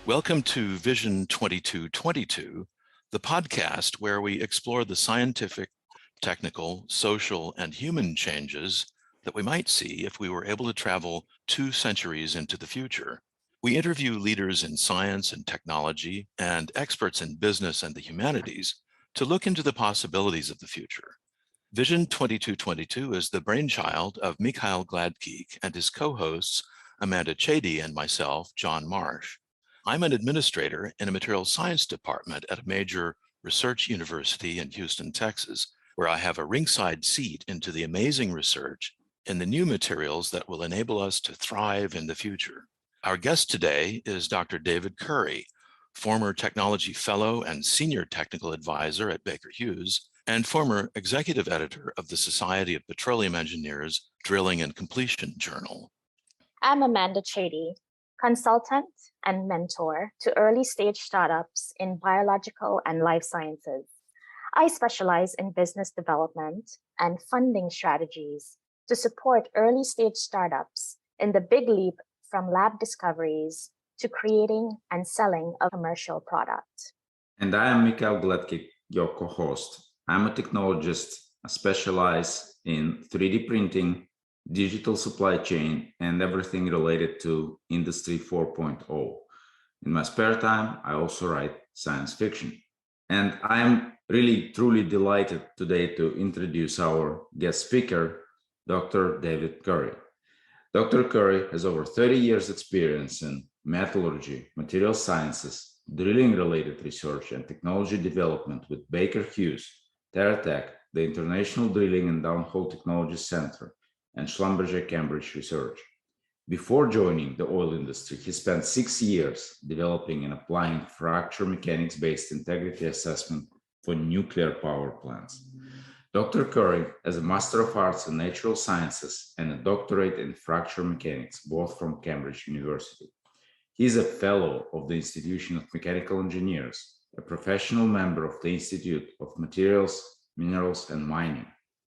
Welcome to Vision 2222, the podcast where we explore the scientific, technical, social, and human changes that we might see if we were able to travel 2 centuries into the future. We interview leaders in science and technology and experts in business and the humanities to look into the possibilities of the future. Vision 2222 is the brainchild of Mikhail Gladkikh and his co-hosts Amanda Chadee and myself, John Marsh. I'm an administrator in a materials science department at a major research university in Houston, Texas, where I have a ringside seat into the amazing research in the new materials that will enable us to thrive in the future. Our guest today is Dr. David Curry, former technology fellow and senior technical advisor at Baker Hughes, and former executive editor of the Society of Petroleum Engineers Drilling and Completion Journal. I'm Amanda Chadee, consultant and mentor to early-stage startups in biological and life sciences. I specialize in business development and funding strategies to support early-stage startups in the big leap from lab discoveries to creating and selling a commercial product. And I am Mikhail Gladkikh, your co-host. I'm a technologist. I specialize in 3D printing, digital supply chain, and everything related to Industry 4.0. In my spare time, I also write science fiction. And I'm really, truly delighted today to introduce our guest speaker, Dr. David Curry. Dr. Curry has over 30 years experience in metallurgy, material sciences, drilling-related research, and technology development with Baker Hughes, TerraTech, the International Drilling and Downhole Technology Center, and Schlumberger Cambridge Research. Before joining the oil industry, he spent 6 years developing and applying fracture mechanics-based integrity assessment for nuclear power plants. Dr. Curry has a Master of Arts in Natural Sciences and a doctorate in fracture mechanics, both from Cambridge University. He is a fellow of the Institution of Mechanical Engineers, a professional member of the Institute of Materials, Minerals, and Mining,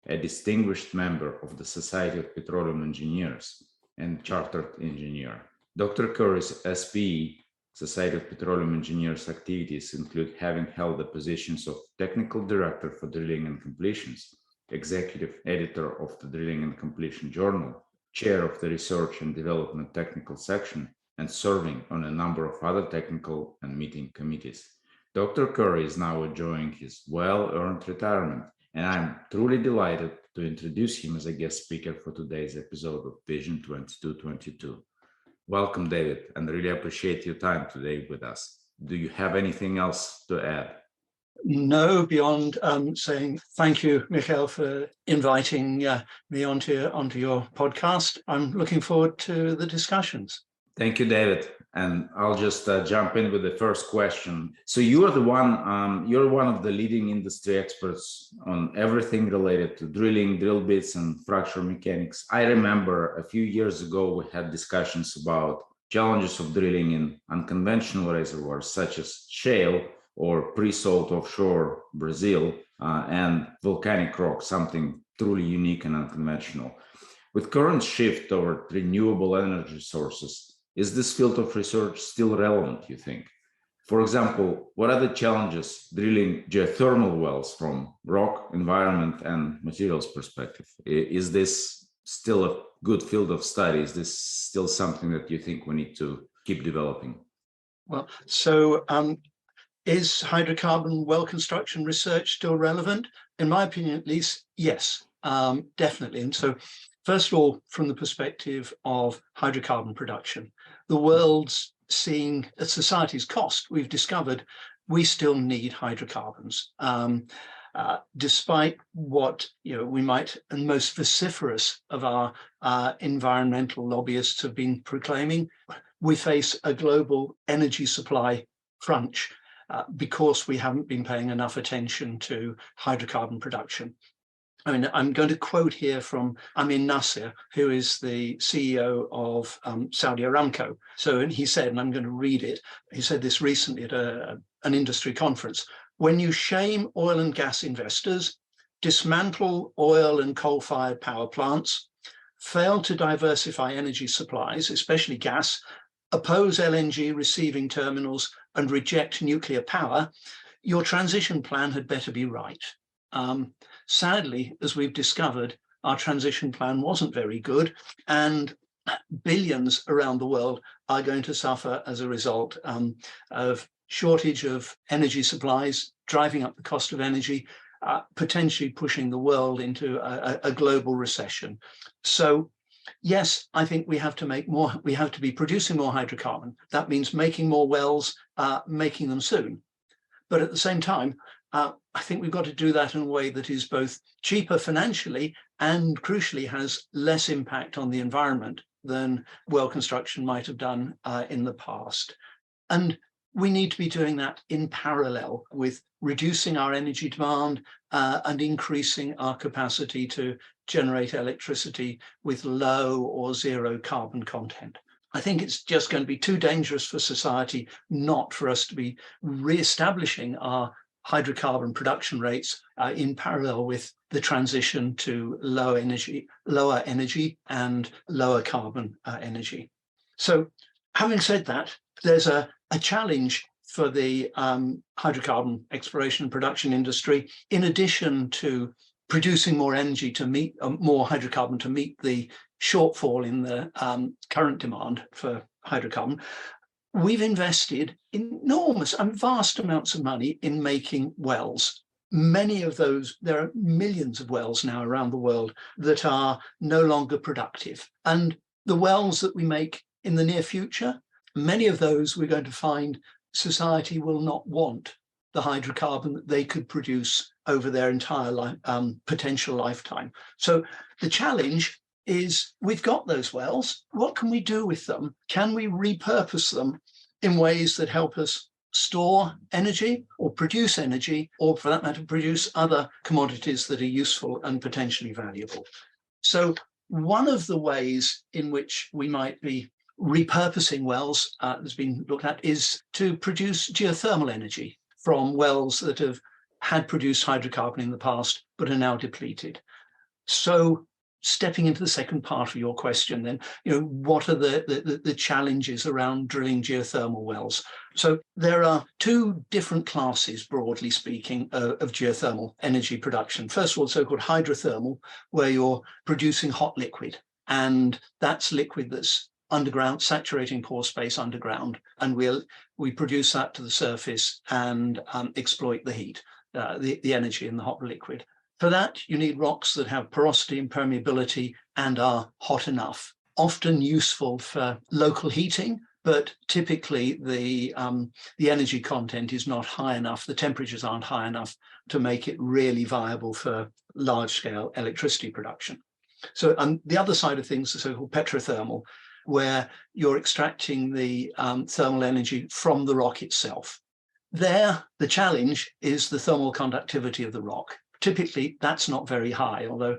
a distinguished member of the Society of Petroleum Engineers, and chartered engineer. Dr. Curry's SPE, Society of Petroleum Engineers activities include having held the positions of Technical Director for Drilling and Completions, Executive Editor of the Drilling and Completion Journal, Chair of the Research and Development Technical Section, and serving on a number of other technical and meeting committees. Dr. Curry is now enjoying his well-earned retirement, and I'm truly delighted to introduce him as a guest speaker for today's episode of Vision 2222. Welcome, David, and really appreciate your time today with us. Do you have anything else to add? No, beyond saying thank you, Mikhail, for inviting me onto your podcast. I'm looking forward to the discussions. Thank you, David. And I'll just jump in with the first question. So you are you're one of the leading industry experts on everything related to drilling, drill bits, and fracture mechanics. I remember a few years ago, we had discussions about challenges of drilling in unconventional reservoirs, such as shale or pre-salt offshore Brazil and volcanic rock, something truly unique and unconventional. With current shift toward renewable energy sources, is this field of research still relevant, you think? For example, what are the challenges drilling geothermal wells from rock, environment, and materials perspective? Is this still a good field of study? Is this still something that you think we need to keep developing? Well, so is hydrocarbon well construction research still relevant? In my opinion, at least, yes, definitely. And so, first of all, from the perspective of hydrocarbon production, the world's seeing at society's cost, we've discovered we still need hydrocarbons. Despite what we might, and most vociferous of our environmental lobbyists have been proclaiming, we face a global energy supply crunch because we haven't been paying enough attention to hydrocarbon production. I mean, I'm going to quote here from Amin Nasser, who is the CEO of Saudi Aramco. So, and he said, and I'm going to read it, he said this recently at an industry conference: when you shame oil and gas investors, dismantle oil and coal-fired power plants, fail to diversify energy supplies, especially gas, oppose LNG receiving terminals and reject nuclear power, your transition plan had better be right. Sadly, as we've discovered, our transition plan wasn't very good, and billions around the world are going to suffer as a result of shortage of energy supplies, driving up the cost of energy, potentially pushing the world into a global recession. So yes, I think we have to make more, we have to be producing more hydrocarbon. That means making more wells, making them soon. But at the same time, I think we've got to do that in a way that is both cheaper financially and crucially has less impact on the environment than well construction might have done in the past. And we need to be doing that in parallel with reducing our energy demand and increasing our capacity to generate electricity with low or zero carbon content. I think it's just going to be too dangerous for society not for us to be re-establishing our hydrocarbon production rates in parallel with the transition to lower energy and lower carbon energy. So having said that, there's a challenge for the hydrocarbon exploration and production industry. In addition to producing more energy to meet more hydrocarbon to meet the shortfall in the current demand for hydrocarbon, we've invested enormous and vast amounts of money in making wells. Many of those, there are millions of wells now around the world that are no longer productive. And the wells that we make in the near future, many of those we're going to find society will not want the hydrocarbon that they could produce over their entire potential lifetime. So the challenge is we've got those wells. What can we do with them? Can we repurpose them in ways that help us store energy or produce energy, or for that matter, produce other commodities that are useful and potentially valuable? So one of the ways in which we might be repurposing wells that's been looked at is to produce geothermal energy from wells that have had produced hydrocarbon in the past but are now depleted. So stepping into the second part of your question then, what are the challenges around drilling geothermal wells? So there are two different classes, broadly speaking, of geothermal energy production. First of all, so-called hydrothermal, where you're producing hot liquid, and that's liquid that's underground, saturating pore space underground, and we produce that to the surface and exploit the heat, the energy in the hot liquid. For that, you need rocks that have porosity and permeability and are hot enough, often useful for local heating, but typically the energy content is not high enough, the temperatures aren't high enough to make it really viable for large-scale electricity production. So the other side of things, the so-called petrothermal, where you're extracting the thermal energy from the rock itself. There, the challenge is the thermal conductivity of the rock. Typically, that's not very high, although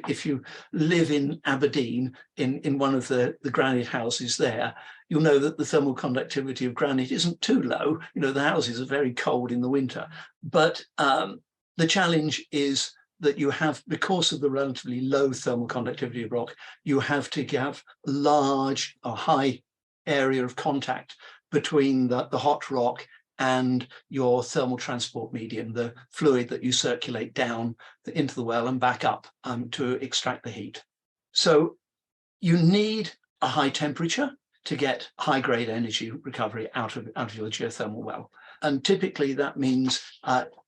if you live in Aberdeen, in one of the granite houses there, you'll know that the thermal conductivity of granite isn't too low. The houses are very cold in the winter. But the challenge is that you have, because of the relatively low thermal conductivity of rock, you have to have large or high area of contact between the hot rock and your thermal transport medium, the fluid that you circulate down into the well and back up to extract the heat. So you need a high temperature to get high-grade energy recovery out of your geothermal well. And typically that means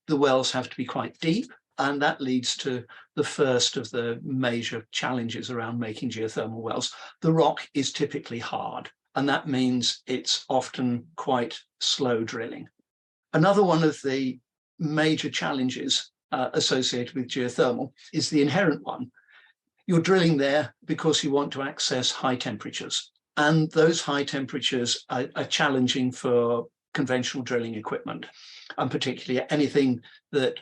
the wells have to be quite deep, and that leads to the first of the major challenges around making geothermal wells. The rock is typically hard, and that means it's often quite slow drilling. Another one of the major challenges associated with geothermal is the inherent one. You're drilling there because you want to access high temperatures, and those high temperatures are challenging for conventional drilling equipment, and particularly anything that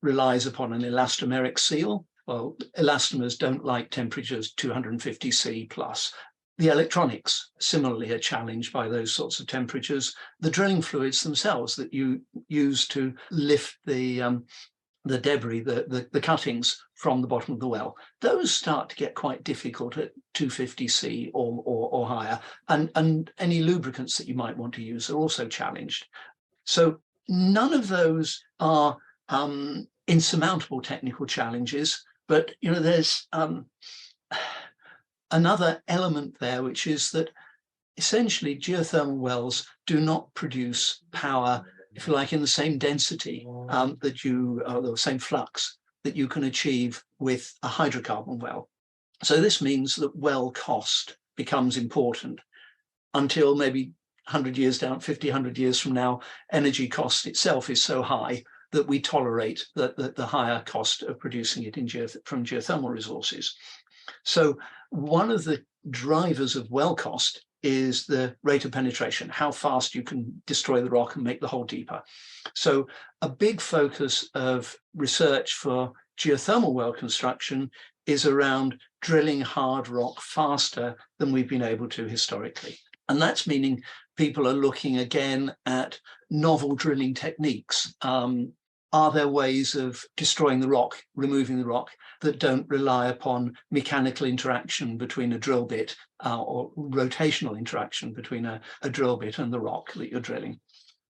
relies upon an elastomeric seal. Well, elastomers don't like temperatures 250 C plus. The electronics similarly are challenged by those sorts of temperatures. The drilling fluids themselves that you use to lift the debris, the cuttings from the bottom of the well. Those start to get quite difficult at 250 C or higher, and any lubricants that you might want to use are also challenged. So none of those are insurmountable technical challenges, but there's another element there, which is that essentially geothermal wells do not produce power, if you like, in the same density the same flux that you can achieve with a hydrocarbon well. So this means that well cost becomes important until maybe 100 years down, 50, 100 years from now, energy cost itself is so high that we tolerate the higher cost of producing it from geothermal resources. So one of the drivers of well cost is the rate of penetration, how fast you can destroy the rock and make the hole deeper. So a big focus of research for geothermal well construction is around drilling hard rock faster than we've been able to historically. And that's meaning people are looking again at novel drilling techniques. Are there ways of destroying the rock, removing the rock, that don't rely upon mechanical interaction between a drill bit or rotational interaction between a drill bit and the rock that you're drilling?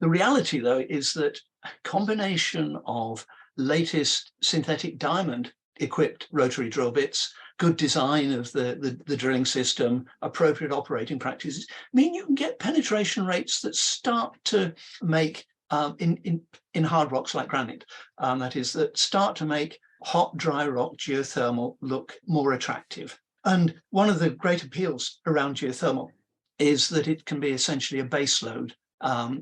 The reality, though, is that a combination of latest synthetic diamond equipped rotary drill bits, good design of the drilling system, appropriate operating practices mean you can get penetration rates that start to make in hard rocks like granite, that is, that start to make hot, dry rock geothermal look more attractive. And one of the great appeals around geothermal is that it can be essentially a baseload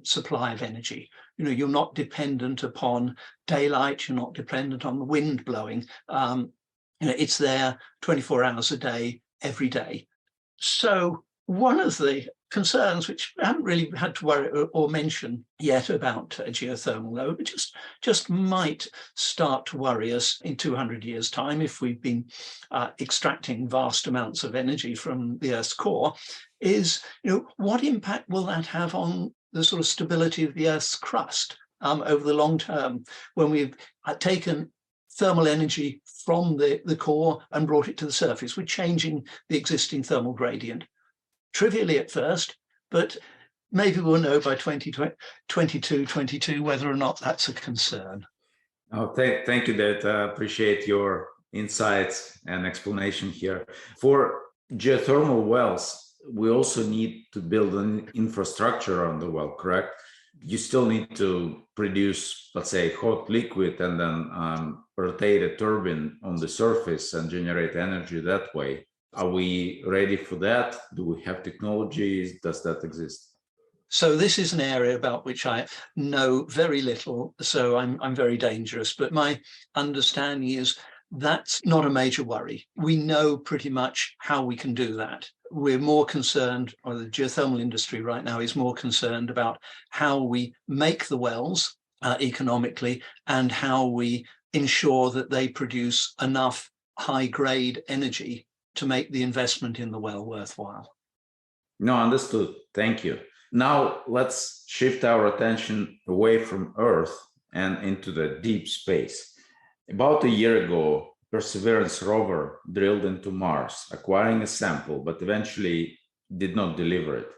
supply of energy. You're not dependent upon daylight, you're not dependent on the wind blowing. It's there 24 hours a day, every day. So one of the concerns, which I haven't really had to worry or mention yet about geothermal, though, but just might start to worry us in 200 years' time if we've been extracting vast amounts of energy from the Earth's core, is what impact will that have on the sort of stability of the Earth's crust over the long term, when we've taken thermal energy from the core and brought it to the surface? We're changing the existing thermal gradient. Trivially at first, but maybe we'll know by 2022 whether or not that's a concern. Oh, thank you, David. I appreciate your insights and explanation here. For geothermal wells, we also need to build an infrastructure on the well, correct? You still need to produce, let's say, hot liquid and then rotate a turbine on the surface and generate energy that way. Are we ready for that? Do we have technologies? Does that exist? So this is an area about which I know very little, so I'm very dangerous. But my understanding is that's not a major worry. We know pretty much how we can do that. We're more concerned, or the geothermal industry right now is more concerned about how we make the wells economically and how we ensure that they produce enough high-grade energy to make the investment in the well worthwhile. No, understood. Thank you. Now let's shift our attention away from Earth and into the deep space. About a year ago, Perseverance rover drilled into Mars, acquiring a sample, but eventually did not deliver it.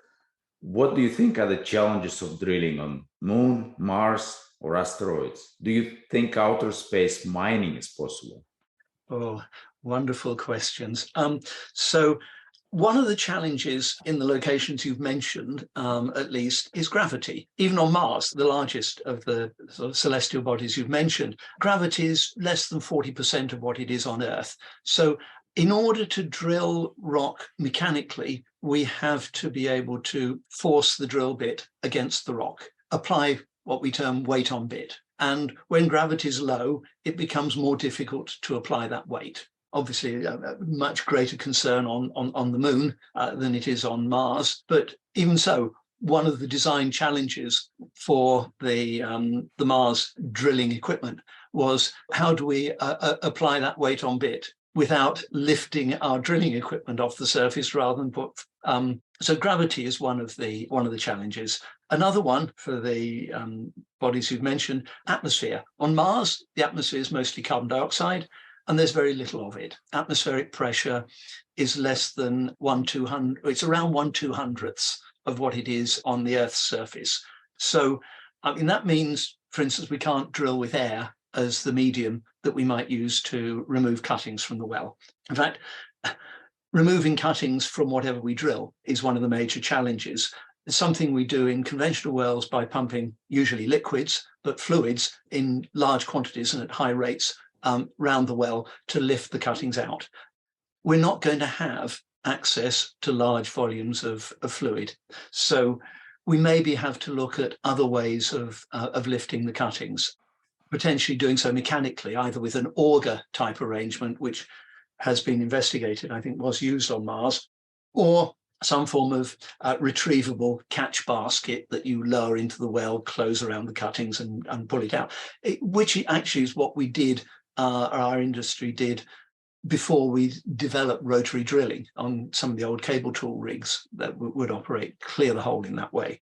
What do you think are the challenges of drilling on Moon, Mars, or asteroids? Do you think outer space mining is possible? Oh, wonderful questions. So one of the challenges in the locations you've mentioned, at least, is gravity. Even on Mars, the largest of the sort of celestial bodies you've mentioned, gravity is less than 40% of what it is on Earth. So in order to drill rock mechanically, we have to be able to force the drill bit against the rock, apply what we term weight on bit. And when gravity is low, it becomes more difficult to apply that weight. Obviously, a much greater concern on the Moon than it is on Mars. But even so, one of the design challenges for the Mars drilling equipment was how do we apply that weight on bit without lifting our drilling equipment off the surface rather than put. So gravity is one of the challenges. Another one for the bodies you've mentioned, atmosphere. On Mars, the atmosphere is mostly carbon dioxide, and there's very little of it. Atmospheric pressure is less than 1/200, it's around 1/200th of what it is on the Earth's surface. So, I mean, that means, for instance, we can't drill with air as the medium that we might use to remove cuttings from the well. In fact, removing cuttings from whatever we drill is one of the major challenges. It's something we do in conventional wells by pumping usually liquids, but fluids in large quantities and at high rates round the well to lift the cuttings out. We're not going to have access to large volumes of fluid. So we maybe have to look at other ways of lifting the cuttings, potentially doing so mechanically, either with an auger type arrangement, which has been investigated, I think was used on Mars, or some form of retrievable catch basket that you lower into the well, close around the cuttings and pull it out, which actually is what we did, our industry did, before we developed rotary drilling on some of the old cable tool rigs that would operate, clear the hole in that way.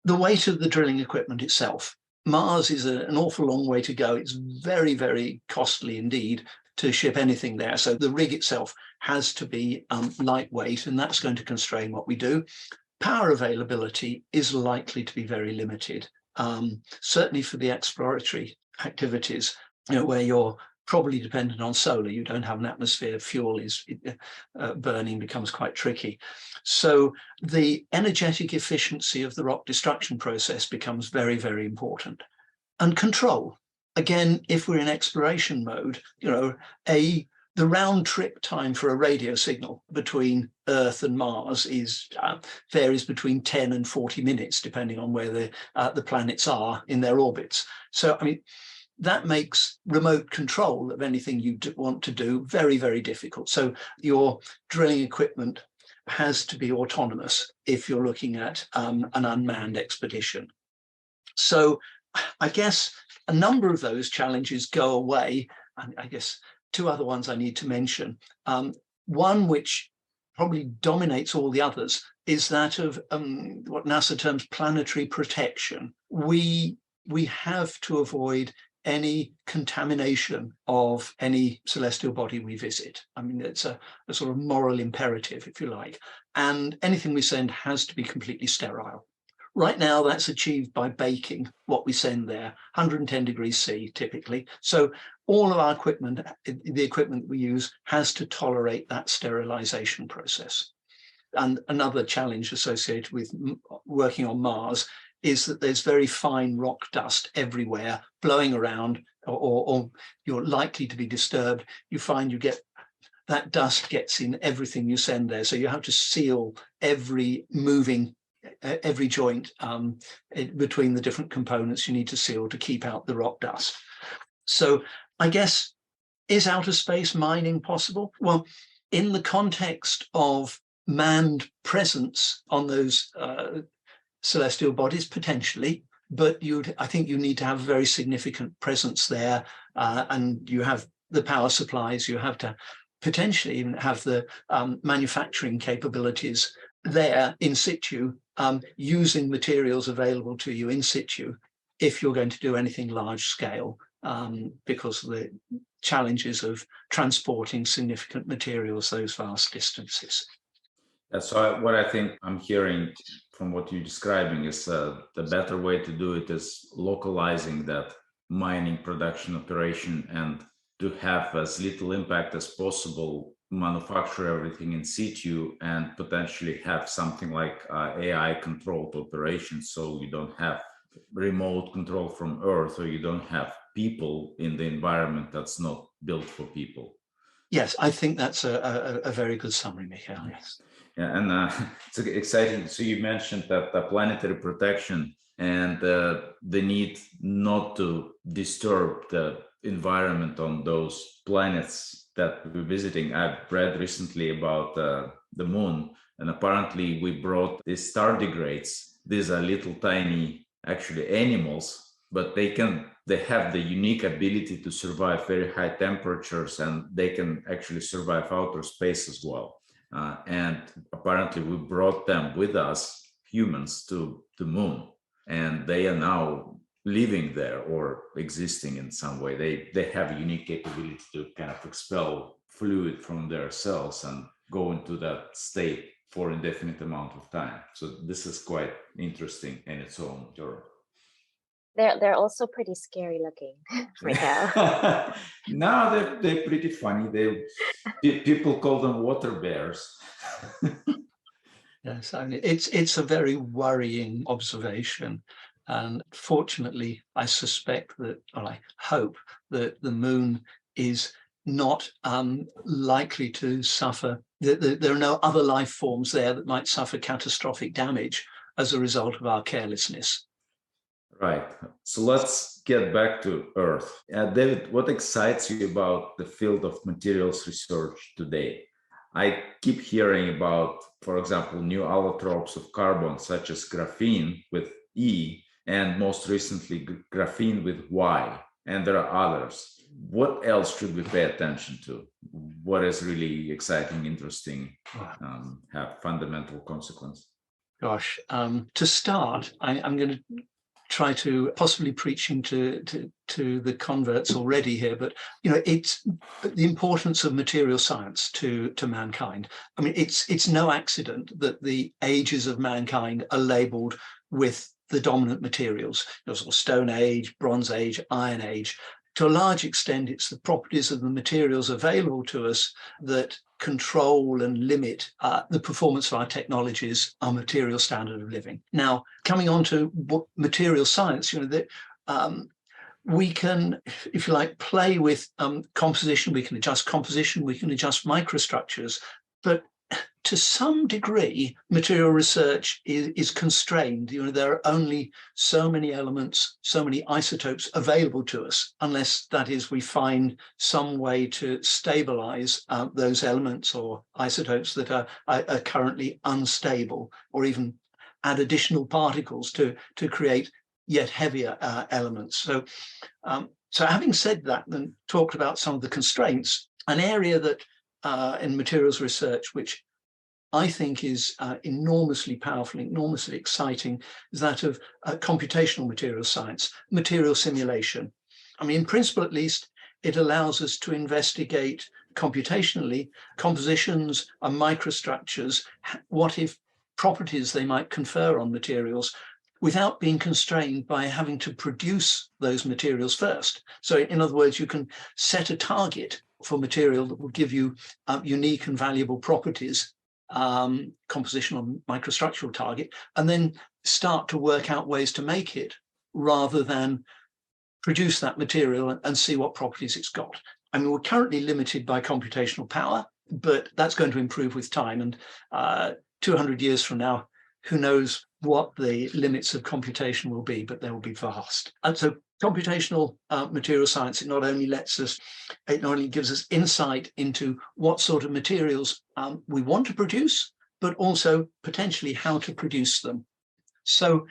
The weight of the drilling equipment itself. Mars is an awful long way to go. It's very, very costly indeed to ship anything there. So the rig itself has to be lightweight, and that's going to constrain what we do. Power availability is likely to be very limited, certainly for the exploratory activities, where you're probably dependent on solar. You don't have an atmosphere, fuel is burning becomes quite tricky. So the energetic efficiency of the rock destruction process becomes very, very important. And control. Again, if we're in exploration mode, the round trip time for a radio signal between Earth and Mars varies between 10 and 40 minutes, depending on where the planets are in their orbits. So, I mean, that makes remote control of anything you want to do very, very difficult. So your drilling equipment has to be autonomous if you're looking at an unmanned expedition. So I guess a number of those challenges go away. And I guess two other ones I need to mention. One which probably dominates all the others is that of what NASA terms planetary protection. We have to avoid any contamination of any celestial body we visit. I mean, it's a sort of moral imperative, if you like. And anything we send has to be completely sterile. Right now, that's achieved by baking what we send there, 110 degrees C typically. So all of our equipment, the equipment we use, has to tolerate that sterilization process. And another challenge associated with working on Mars is that there's very fine rock dust everywhere blowing around, or you're likely to be disturbed. You find you get that dust gets in everything you send there. So you have to seal every joint between the different components you need to seal to keep out the rock dust. So I guess, is outer space mining possible? Well, in the context of manned presence on those celestial bodies, potentially, but I think you need to have a very significant presence there, and you have the power supplies, you have to potentially even have the manufacturing capabilities there in situ, using materials available to you in situ if you're going to do anything large scale, because of the challenges of transporting significant materials those vast distances. So what I think I'm hearing from what you're describing is the better way to do it is localizing that mining production operation, and to have as little impact as possible, manufacture everything in situ, and potentially have something like AI controlled operations, so you don't have remote control from Earth, or you don't have people in the environment that's not built for people. Yes, I think that's a very good summary, Mikhail. Yes. Yeah, and it's exciting. So you mentioned that the planetary protection and the need not to disturb the environment on those planets that we're visiting. I've read recently about the moon, and apparently we brought these tardigrades. These are little tiny, actually, animals, but they have the unique ability to survive very high temperatures, and they can actually survive outer space as well. And apparently we brought them with us, humans, to the moon. and they are now living there or existing in some way. They have a unique capability to kind of expel fluid from their cells and go into that state for an indefinite amount of time. So this is quite interesting in its own term. They're also pretty scary looking, Mikhail. No, they're pretty funny. People call them water bears. Yes, I mean, it's a very worrying observation. And fortunately, I suspect that, or I hope that the moon is not likely to suffer. There are no other life forms there that might suffer catastrophic damage as a result of our carelessness. Right. So let's get back to Earth. David, what excites you about the field of materials research today? I keep hearing about, for example, new allotropes of carbon, such as graphene with E, and most recently, graphene with Y, and there are others. What else should we pay attention to? What is really exciting, interesting, have fundamental consequence? Gosh, to start, I'm going to try to possibly preaching to the converts already here, but it's the importance of material science to mankind. I mean, it's no accident that the ages of mankind are labeled with the dominant materials, sort of Stone Age, Bronze Age, Iron Age. To a large extent, it's the properties of the materials available to us that control and limit the performance of our technologies, our material standard of living. Now, coming on to what material science, we can, if you like, play with composition. We can adjust composition, we can adjust microstructures, but to some degree, material research is constrained. There are only so many elements, so many isotopes available to us, unless that is we find some way to stabilize those elements or isotopes that are currently unstable, or even add additional particles to create yet heavier elements. So having said that, and talked about some of the constraints, an area that in materials research, which I think is enormously powerful, enormously exciting, is that of computational material science, material simulation. I mean, in principle, at least, it allows us to investigate computationally compositions and microstructures, what if properties they might confer on materials, without being constrained by having to produce those materials first. So in other words, you can set a target for material that will give you unique and valuable properties, compositional microstructural target, and then start to work out ways to make it, rather than produce that material and see what properties it's got. I mean, we're currently limited by computational power, but that's going to improve with time. And 200 years from now, who knows what the limits of computation will be, but they will be vast. And so computational material science, it not only gives us insight into what sort of materials we want to produce, but also potentially how to produce them. So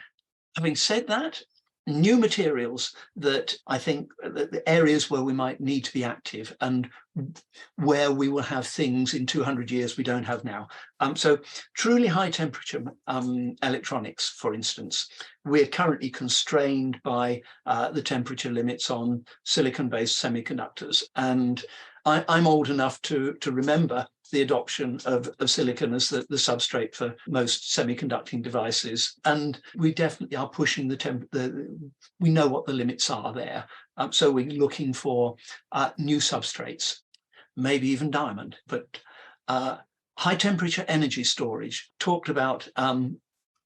having said that, new materials that I think the areas where we might need to be active and where we will have things in 200 years we don't have now. So truly high temperature electronics, for instance, we're currently constrained by the temperature limits on silicon-based semiconductors. And I'm old enough to remember the adoption of silicon as the substrate for most semiconducting devices. And we definitely are pushing we know what the limits are there. So we're looking for new substrates, maybe even diamond, but high temperature energy storage. Talked about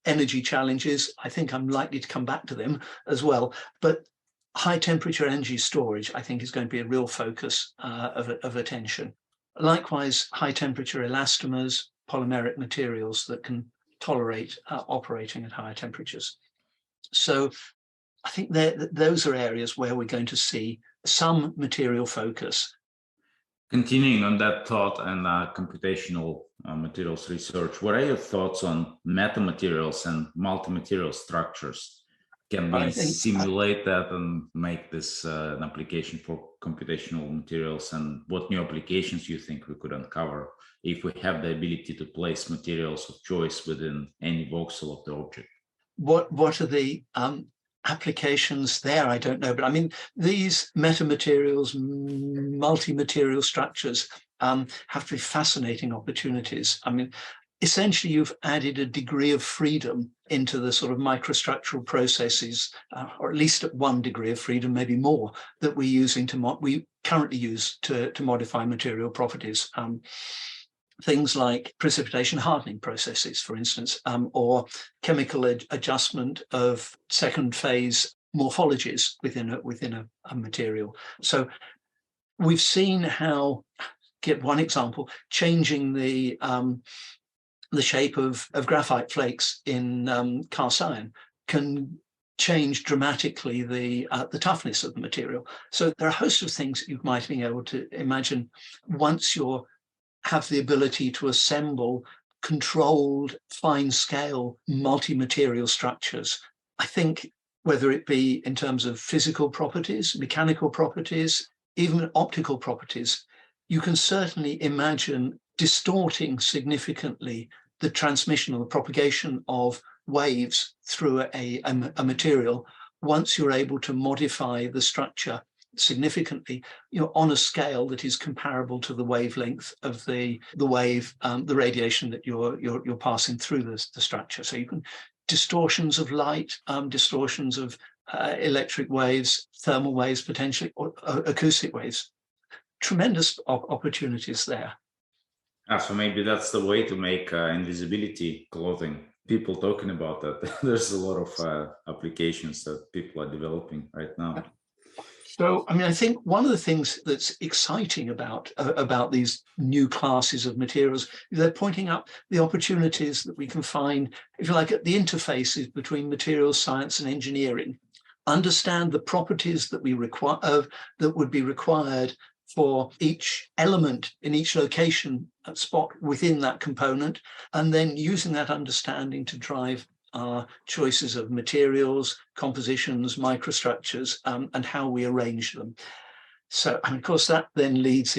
energy challenges. I think I'm likely to come back to them as well, but high temperature energy storage, I think, is going to be a real focus of attention. Likewise, high temperature elastomers, polymeric materials that can tolerate operating at higher temperatures. So I think those are areas where we're going to see some material focus. Continuing on that thought and computational materials research, what are your thoughts on metamaterials and multi-material structures? Can we simulate that and make this an application for computational materials? And what new applications you think we could uncover if we have the ability to place materials of choice within any voxel of the object? what are the applications there? I don't know. But I mean, these metamaterials, multi-material structures have to be fascinating opportunities. I mean, essentially, you've added a degree of freedom into the sort of microstructural processes, or at least at one degree of freedom, maybe more, that we currently use to modify material properties. Things like precipitation hardening processes, for instance, or chemical adjustment of second phase morphologies within a material. So we've seen how, get one example, changing the shape of graphite flakes in cast iron can change dramatically the toughness of the material. So there are a host of things you might be able to imagine once you have the ability to assemble controlled, fine-scale, multi-material structures. I think whether it be in terms of physical properties, mechanical properties, even optical properties, you can certainly imagine distorting significantly the transmission or the propagation of waves through a material once you're able to modify the structure significantly, on a scale that is comparable to the wavelength of the wave, the radiation that you're passing through the structure. So you can distortions of light, distortions of electric waves, thermal waves, potentially, or acoustic waves. Tremendous opportunities there. So maybe that's the way to make invisibility clothing. People talking about that. There's a lot of applications that people are developing right now. So, I mean, I think one of the things that's exciting about these new classes of materials is they're pointing up the opportunities that we can find, if you like, at the interfaces between materials science and engineering. Understand the properties that we require, that would be required for each element in each location spot within that component, and then using that understanding to drive our choices of materials, compositions, microstructures, and how we arrange them. So, and of course, that then leads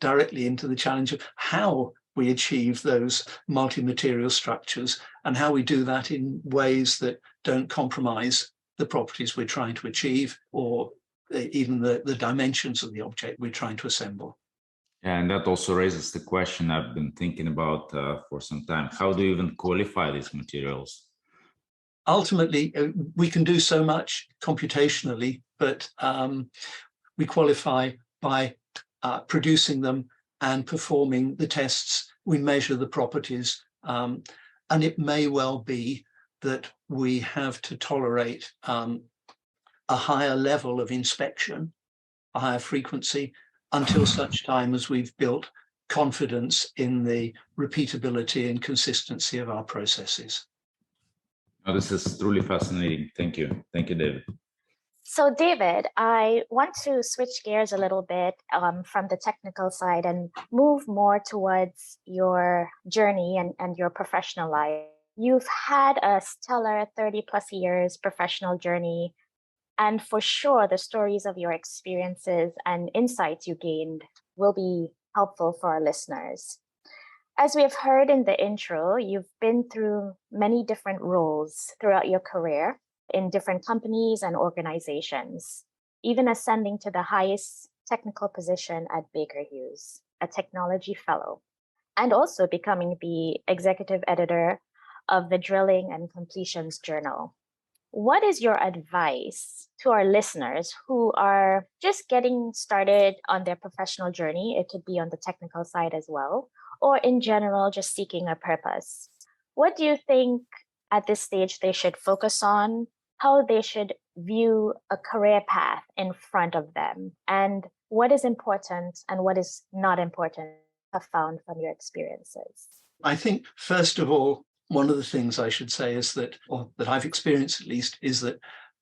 directly into the challenge of how we achieve those multi-material structures and how we do that in ways that don't compromise the properties we're trying to achieve, or even the dimensions of the object we're trying to assemble. Yeah, and that also raises the question I've been thinking about for some time. How do you even qualify these materials? Ultimately, we can do so much computationally, but we qualify by producing them and performing the tests. We measure the properties, and it may well be that we have to tolerate a higher level of inspection, a higher frequency, until such time as we've built confidence in the repeatability and consistency of our processes. Oh, this is truly fascinating. Thank you. Thank you, David. So David, I want to switch gears a little bit from the technical side and move more towards your journey and your professional life. You've had a stellar 30 plus years professional journey, and for sure the stories of your experiences and insights you gained will be helpful for our listeners. As we have heard in the intro, you've been through many different roles throughout your career in different companies and organizations, even ascending to the highest technical position at Baker Hughes, a technology fellow, and also becoming the executive editor of the Drilling and Completions Journal. What is your advice to our listeners who are just getting started on their professional journey? It could be on the technical side as well, or in general, just seeking a purpose. What do you think at this stage they should focus on, how they should view a career path in front of them, and what is important and what is not important have found from your experiences? I think, first of all, one of the things I should say is that, or that I've experienced at least, is that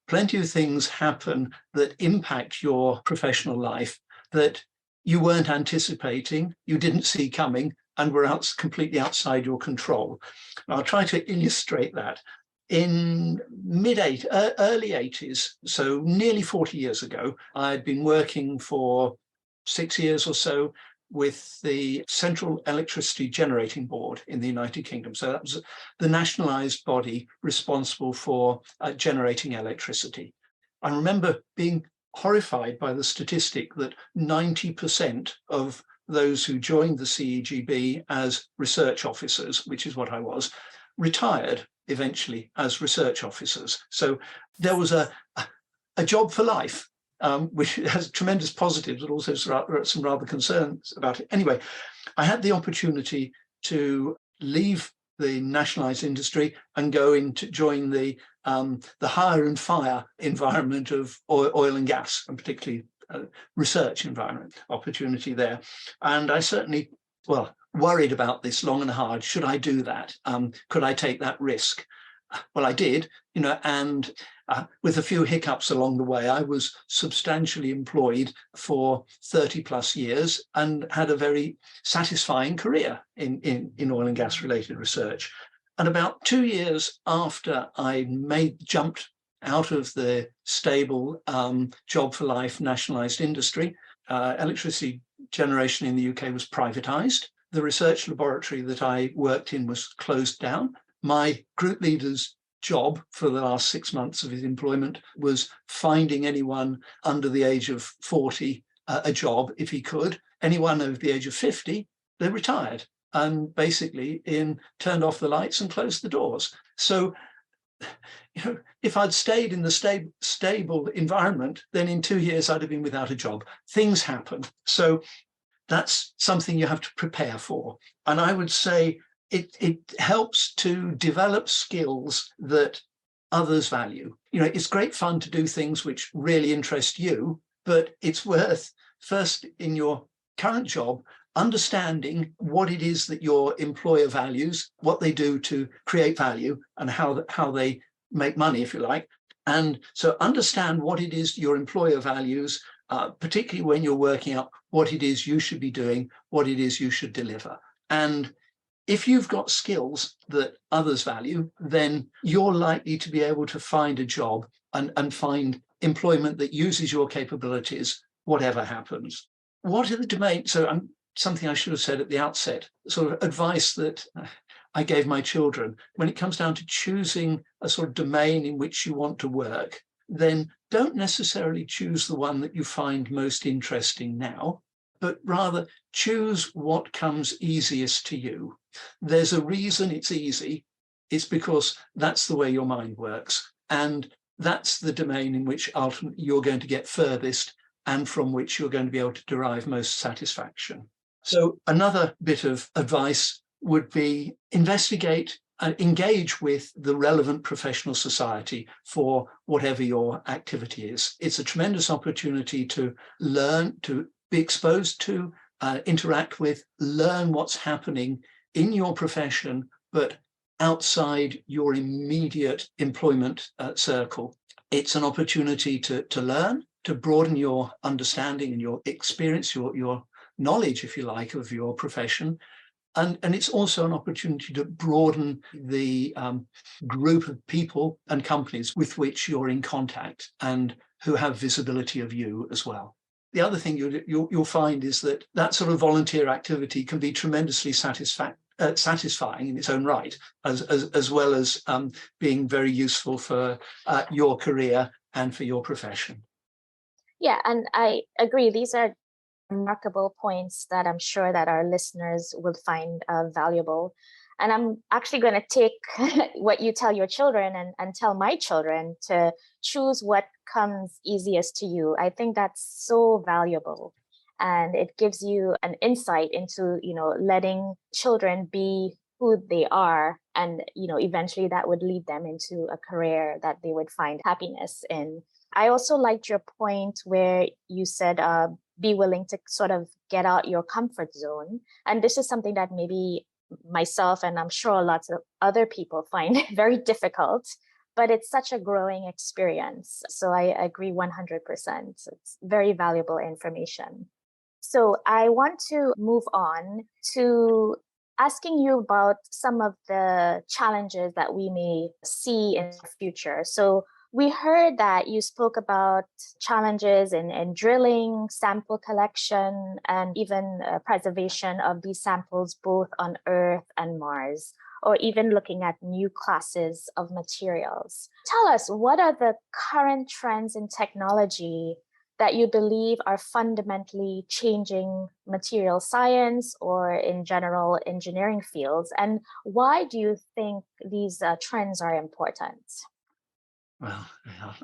plenty of things happen that impact your professional life that you weren't anticipating, you didn't see coming, and were completely outside your control. And I'll try to illustrate that. In early 80s, so nearly 40 years ago, I'd been working for 6 years or so with the Central Electricity Generating Board in the United Kingdom. So that was the nationalised body responsible for generating electricity. I remember being horrified by the statistic that 90% of those who joined the CEGB as research officers, which is what I was, retired eventually as research officers. So there was a job for life, which has tremendous positives, but also some rather concerns about it. Anyway, I had the opportunity to leave the nationalised industry and go in to join the hire and fire environment of oil and gas, and particularly research environment opportunity there. And I certainly, worried about this long and hard. Should I do that? Could I take that risk? Well, I did, and with a few hiccups along the way, I was substantially employed for 30 plus years and had a very satisfying career in oil and gas related research. And about 2 years after I jumped out of the stable job for life nationalised industry, electricity generation in the UK was privatised. The research laboratory that I worked in was closed down. My group leader's job for the last 6 months of his employment was finding anyone under the age of 40 a job if he could. Anyone over the age of 50, they retired and basically turned off the lights and closed the doors. So, if I'd stayed in the stable environment, then in 2 years I'd have been without a job. Things happen. So that's something you have to prepare for. And I would say it helps to develop skills that others value. It's great fun to do things which really interest you, but it's worth, first in your current job, understanding what it is that your employer values, what they do to create value, and how they make money, if you like. And so understand what it is your employer values, particularly when you're working out what it is you should be doing, what it is you should deliver. And if you've got skills that others value, then you're likely to be able to find a job and find employment that uses your capabilities, whatever happens. What are the domains? So something I should have said at the outset, sort of advice that I gave my children. When it comes down to choosing a sort of domain in which you want to work, then don't necessarily choose the one that you find most interesting now, but rather choose what comes easiest to you. There's a reason it's easy. It's because that's the way your mind works. And that's the domain in which ultimately you're going to get furthest and from which you're going to be able to derive most satisfaction. So another bit of advice would be investigate and engage with the relevant professional society for whatever your activity is. It's a tremendous opportunity to learn, to be exposed to, interact with, learn what's happening in your profession, but outside your immediate employment circle. It's an opportunity to learn, to broaden your understanding and your experience, your knowledge, if you like, of your profession. And it's also an opportunity to broaden the group of people and companies with which you're in contact and who have visibility of you as well. The other thing you'll find is that sort of volunteer activity can be tremendously satisfying in its own right, as well as being very useful for your career and for your profession. Yeah, and I agree. These are remarkable points that I'm sure that our listeners will find valuable. And I'm actually going to take what you tell your children and tell my children to choose what comes easiest to you. I think that's so valuable. And it gives you an insight into, letting children be who they are. And, eventually that would lead them into a career that they would find happiness in. I also liked your point where you said, be willing to sort of get out your comfort zone. And this is something that maybe myself and I'm sure lots of other people find very difficult, but it's such a growing experience. So I agree 100%. It's very valuable information. So I want to move on to asking you about some of the challenges that we may see in the future. So We heard that you spoke about challenges in drilling, sample collection, and even preservation of these samples both on Earth and Mars, or even looking at new classes of materials. Tell us, what are the current trends in technology that you believe are fundamentally changing material science or in general engineering fields? And why do you think these trends are important? Well,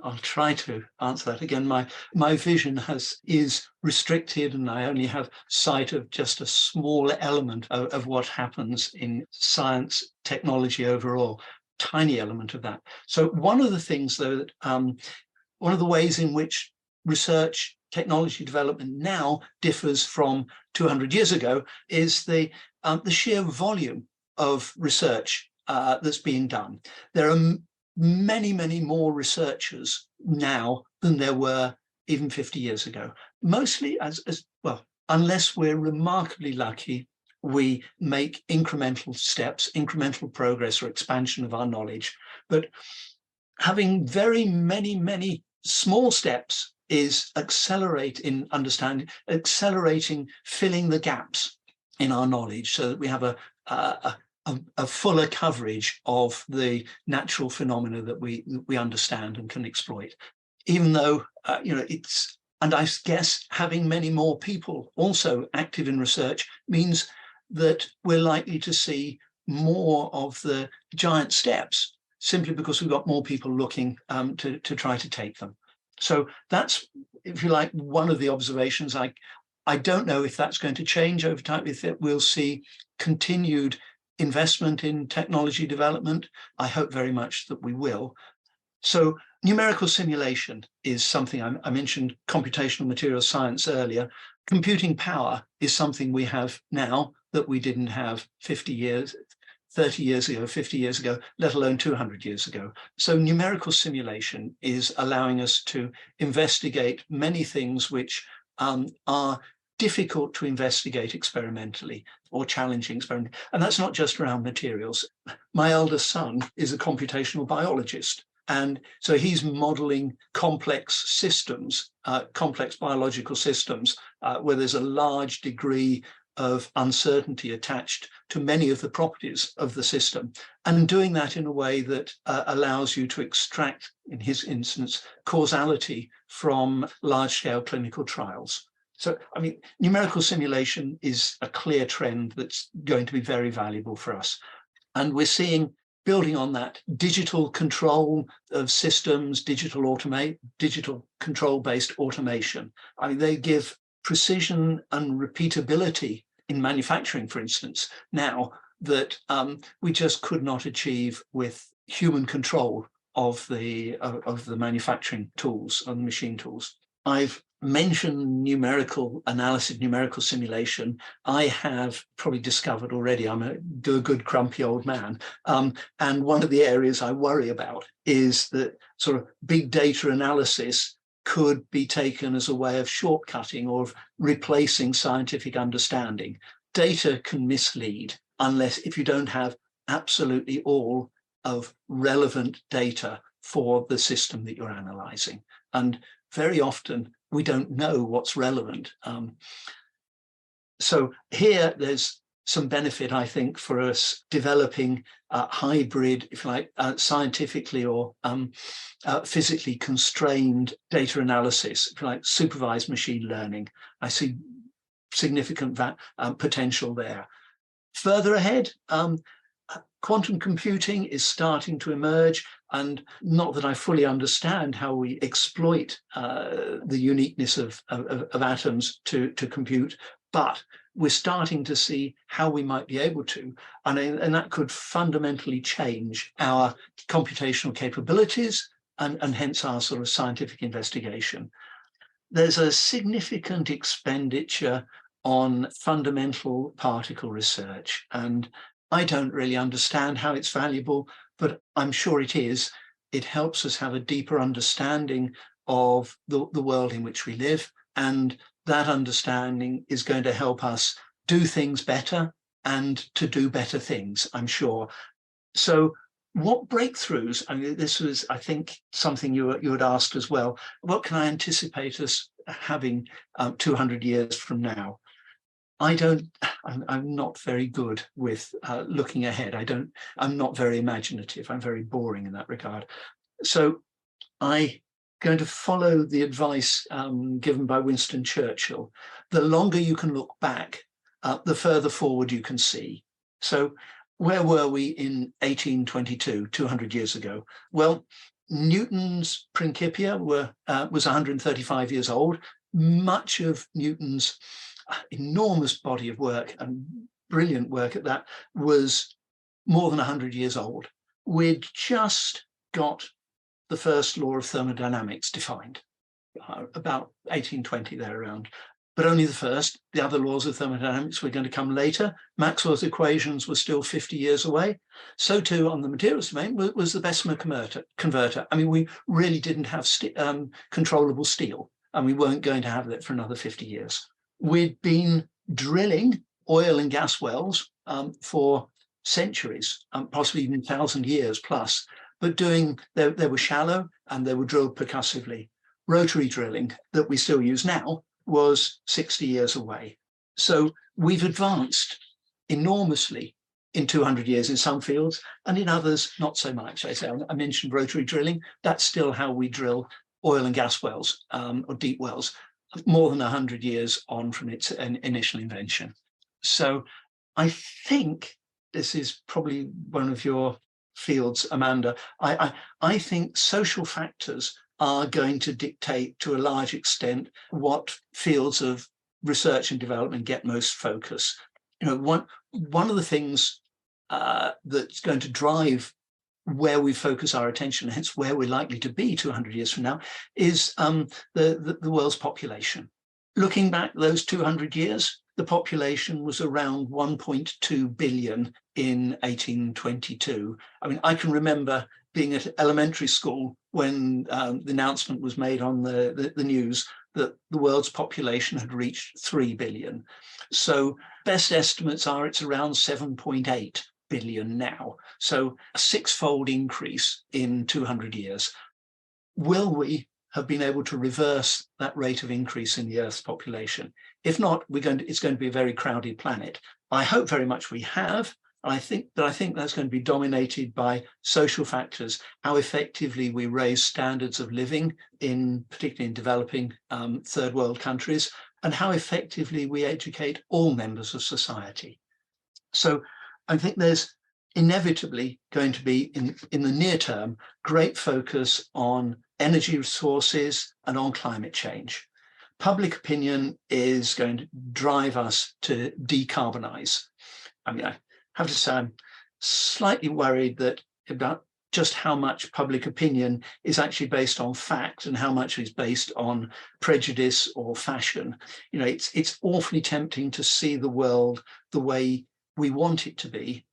I'll try to answer that again. My vision is restricted, and I only have sight of just a small element of what happens in science, technology overall, tiny element of that. So one of the things, though, that one of the ways in which research technology development now differs from 200 years ago is the sheer volume of research that's being done. There are many, many more researchers now than there were even 50 years ago. Mostly as well, unless we're remarkably lucky, we make incremental steps, incremental progress or expansion of our knowledge. But having very many small steps is accelerating understanding, accelerating filling the gaps in our knowledge so that we have a fuller coverage of the natural phenomena that we understand and can exploit. Even though it's, and I guess having many more people also active in research means that we're likely to see more of the giant steps simply because we've got more people looking to try to take them. So that's, if you like, one of the observations. I don't know if that's going to change over time, if we'll see continued investment in technology development. I hope very much that we will. So numerical simulation is something, I mentioned computational material science earlier. Computing power is something we have now that we didn't have 50 years, 30 years ago, 50 years ago, let alone 200 years ago. So numerical simulation is allowing us to investigate many things which are difficult to investigate experimentally or challenging experimentally. And that's not just around materials. My eldest son is a computational biologist. And so he's modeling complex systems, complex biological systems, where there's a large degree of uncertainty attached to many of the properties of the system, and doing that in a way that allows you to extract, in his instance, causality from large-scale clinical trials. So, I mean, numerical simulation is a clear trend that's going to be very valuable for us. And we're seeing, building on that, digital control of systems, digital control-based automation. I mean, they give precision and repeatability in manufacturing, for instance, now that we just could not achieve with human control of the manufacturing tools and machine tools. I've mentioned numerical analysis, numerical simulation. I have probably discovered already I'm a good grumpy old man. And one of the areas I worry about is that sort of big data analysis could be taken as a way of shortcutting or of replacing scientific understanding. Data can mislead unless, if you don't have absolutely all of relevant data for the system that you're analyzing. And very often we don't know what's relevant. So here there's some benefit, I think, for us developing hybrid, if you like, scientifically or physically constrained data analysis, if you like, supervised machine learning. I see significant potential there. Further ahead, quantum computing is starting to emerge, and not that I fully understand how we exploit the uniqueness of atoms to compute, but we're starting to see how we might be able to, and that could fundamentally change our computational capabilities and hence our sort of scientific investigation. There's a significant expenditure on fundamental particle research, and I don't really understand how it's valuable, but I'm sure it is. It helps us have a deeper understanding of the world in which we live, and that understanding is going to help us do things better and to do better things, I'm sure. So what breakthroughs, I mean, this was, I think, something you had asked as well. What can I anticipate us having 200 years from now? I'm not very good with looking ahead. I'm not very imaginative. I'm very boring in that regard. So I'm going to follow the advice given by Winston Churchill. The longer you can look back, the further forward you can see. So where were we in 1822, 200 years ago? Well, Newton's Principia was 135 years old. Much of Newton's enormous body of work and brilliant work at that was more than 100 years old. We'd just got the first law of thermodynamics defined, about 1820 there around, but only the first. The other laws of thermodynamics were going to come later. Maxwell's equations were still 50 years away. So too on the materials domain was the Bessemer converter. I mean, we really didn't have controllable steel, and we weren't going to have that for another 50 years. We'd been drilling oil and gas wells for centuries, possibly even 1,000 years plus, but they were shallow and they were drilled percussively. Rotary drilling that we still use now was 60 years away. So we've advanced enormously in 200 years in some fields, and in others not so much. I mentioned rotary drilling. That's still how we drill oil and gas wells or deep wells, more than 100 years on from its initial invention. So I think this is probably one of your fields, Amanda. I think social factors are going to dictate to a large extent what fields of research and development get most focus. You know, one of the things that's going to drive where we focus our attention, hence where we're likely to be 200 years from now, is the world's population. Looking back those 200 years, the population was around 1.2 billion in 1822. I mean, I can remember being at elementary school when the announcement was made on the news that the world's population had reached 3 billion. So best estimates are it's around 7.8 billion now. So a six-fold increase in 200 years. Will we have been able to reverse that rate of increase in the Earth's population? If not, it's going to be a very crowded planet. I hope very much we have. I think that's going to be dominated by social factors, how effectively we raise standards of living particularly in developing third world countries, and how effectively we educate all members of society. So I think there's inevitably going to be, in the near term, great focus on energy resources and on climate change. Public opinion is going to drive us to decarbonize. I mean, I have to say I'm slightly worried about just how much public opinion is actually based on fact and how much is based on prejudice or fashion. You know, it's awfully tempting to see the world the way we want it to be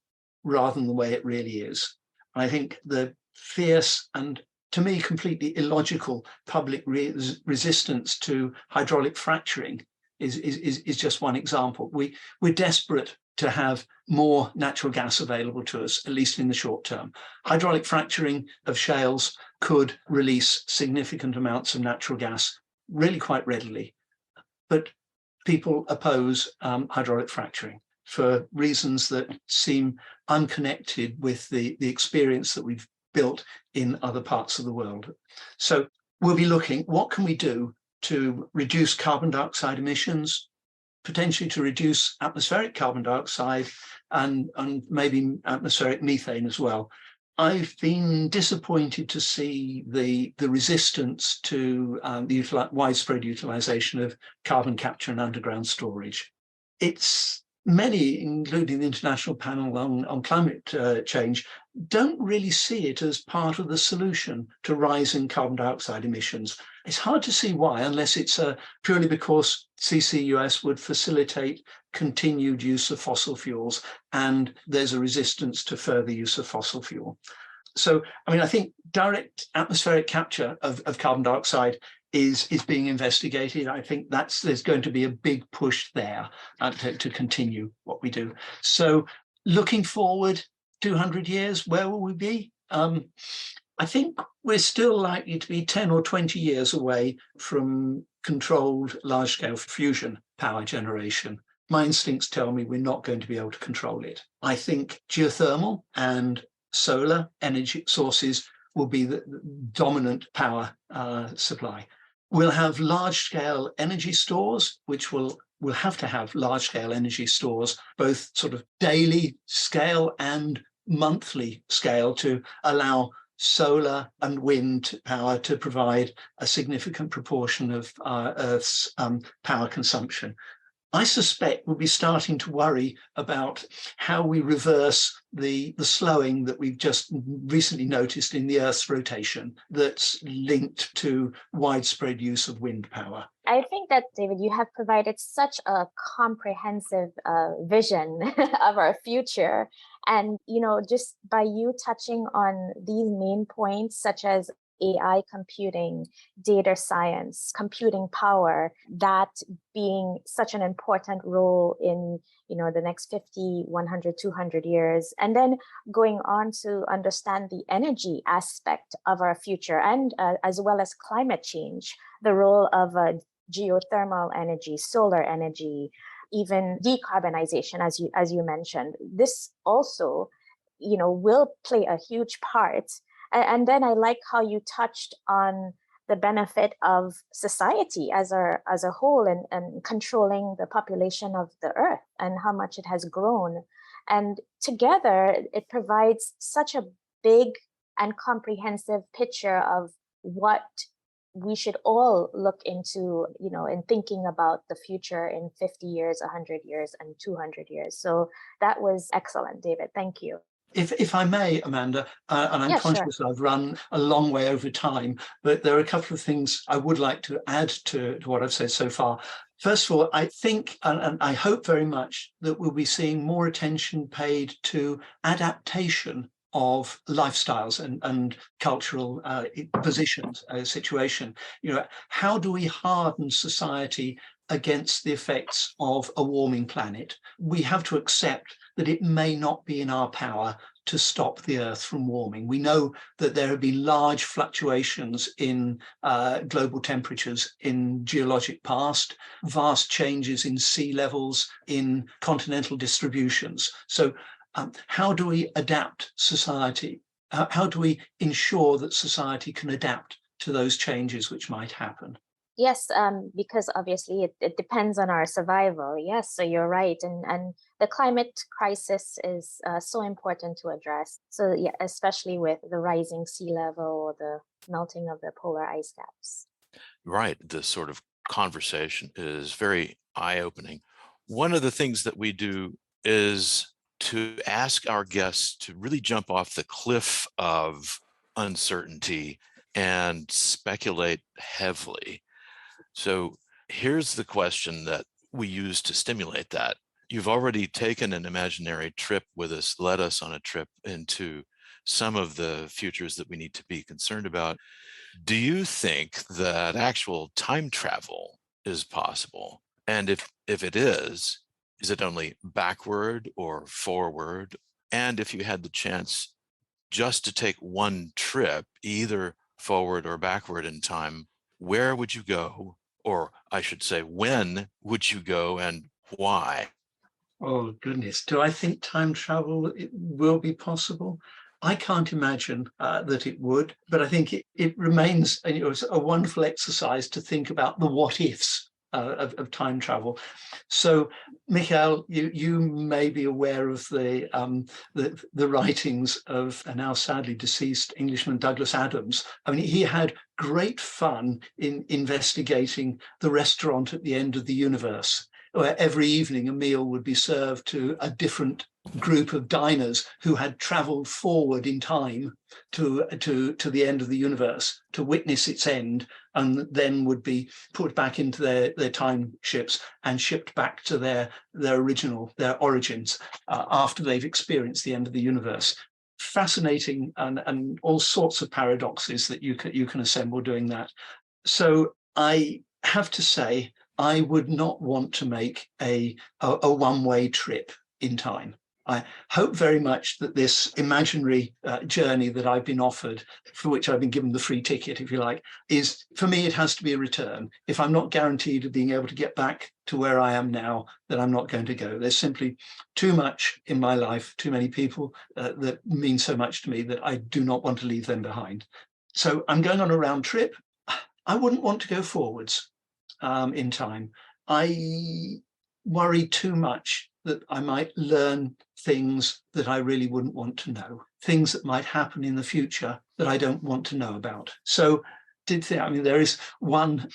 rather than the way it really is. And I think the fierce and, to me, completely illogical public resistance to hydraulic fracturing is just one example. We're desperate to have more natural gas available to us, at least in the short term. Hydraulic fracturing of shales could release significant amounts of natural gas really quite readily. But people oppose hydraulic fracturing for reasons that seem unconnected with the experience that we've built in other parts of the world. So we'll be looking, what can we do to reduce carbon dioxide emissions, potentially to reduce atmospheric carbon dioxide and maybe atmospheric methane as well. I've been disappointed to see the resistance to the widespread utilization of carbon capture and underground storage. It's many, including the International Panel on Climate Change, don't really see it as part of the solution to rising carbon dioxide emissions. It's hard to see why, unless it's purely because CCUS would facilitate continued use of fossil fuels and there's a resistance to further use of fossil fuel. So, I mean, I think direct atmospheric capture of carbon dioxide is being investigated. I think there's going to be a big push there to continue what we do. So looking forward, 200 years, where will we be? I think we're still likely to be 10 or 20 years away from controlled large-scale fusion power generation. My instincts tell me we're not going to be able to control it. I think geothermal and solar energy sources will be the dominant power supply. We'll have large-scale energy stores, which will have to have large-scale energy stores, both sort of daily scale and monthly scale, to allow solar and wind power to provide a significant proportion of Earth's power consumption. I suspect we'll be starting to worry about how we reverse the slowing that we've just recently noticed in the Earth's rotation that's linked to widespread use of wind power. I think that, David, you have provided such a comprehensive vision of our future. And, just by you touching on these main points, such as AI computing, data science, computing power, that being such an important role in, the next 50, 100, 200 years, and then going on to understand the energy aspect of our future, and as well as climate change, the role of geothermal energy, solar energy, even decarbonization, as you mentioned. This also, will play a huge part. And then I like how you touched on the benefit of society as a whole, and controlling the population of the Earth and how much it has grown. And together, it provides such a big and comprehensive picture of what we should all look into, in thinking about the future in 50 years, 100 years, and 200 years. So that was excellent, David. Thank you. If I may, Amanda, and I'm conscious sure. I've run a long way over time, but there are a couple of things I would like to add to what I've said so far. First of all, I think, and I hope very much, that we'll be seeing more attention paid to adaptation of lifestyles and cultural positions, situation. How do we harden society against the effects of a warming planet? We have to accept that it may not be in our power to stop the Earth from warming. We know that there have been large fluctuations in global temperatures in geologic past, vast changes in sea levels, in continental distributions. So how do we adapt society? How do we ensure that society can adapt to those changes which might happen? Yes, because obviously it depends on our survival. Yes, so you're right. And the climate crisis is so important to address. So yeah, especially with the rising sea level or the melting of the polar ice caps. Right. This sort of conversation is very eye-opening. One of the things that we do is to ask our guests to really jump off the cliff of uncertainty and speculate heavily. So here's the question that we use to stimulate that. You've already taken an imaginary trip with us, led us on a trip into some of the futures that we need to be concerned about. Do you think that actual time travel is possible? And if it is it only backward or forward? And if you had the chance just to take one trip, either forward or backward in time, where would you go? Or I should say, when would you go and why? Oh, goodness. Do I think time travel will be possible? I can't imagine that it would, but I think it remains a wonderful exercise to think about the what ifs of time travel. So, Mikhail, you may be aware of the writings of a now sadly deceased Englishman, Douglas Adams. I mean, he had great fun in investigating the restaurant at the end of the universe, where every evening a meal would be served to a different group of diners who had traveled forward in time to the end of the universe to witness its end, and then would be put back into their time ships and shipped back to their origins after they've experienced the end of the universe. Fascinating, and all sorts of paradoxes that you can assemble doing that. So I have to say, I would not want to make a one-way trip in time. I hope very much that this imaginary journey that I've been offered, for which I've been given the free ticket, if you like, is, for me, it has to be a return. If I'm not guaranteed of being able to get back to where I am now, then I'm not going to go. There's simply too much in my life, too many people that mean so much to me that I do not want to leave them behind. So I'm going on a round trip. I wouldn't want to go forwards in time. I worry too much that I might learn things that I really wouldn't want to know, things that might happen in the future that I don't want to know about. So there is one